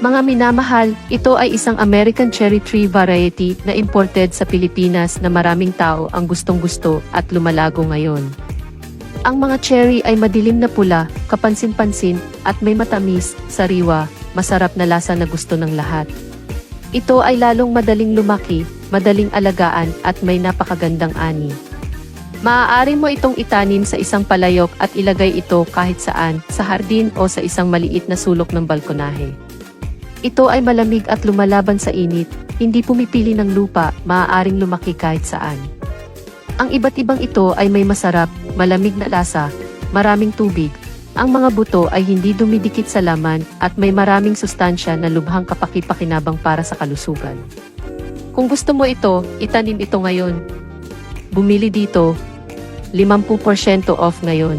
Mga minamahal, ito ay isang American cherry tree variety na imported sa Pilipinas na maraming tao ang gustong-gusto at lumalago ngayon. Ang mga cherry ay madilim na pula, kapansin-pansin, at may matamis, sariwa, masarap na lasa na gusto ng lahat. Ito ay lalong madaling lumaki, madaling alagaan at may napakagandang ani. Maaari mo itong itanim sa isang palayok at ilagay ito kahit saan, sa hardin o sa isang maliit na sulok ng balkonahe. Ito ay malamig at lumalaban sa init, hindi pumipili ng lupa, maaaring lumaki kahit saan. Ang iba't ibang ito ay may masarap, malamig na lasa, maraming tubig. Ang mga buto ay hindi dumidikit sa laman at may maraming sustansya na lubhang kapaki-pakinabang para sa kalusugan. Kung gusto mo ito, itanim ito ngayon. Bumili dito, 50% off ngayon.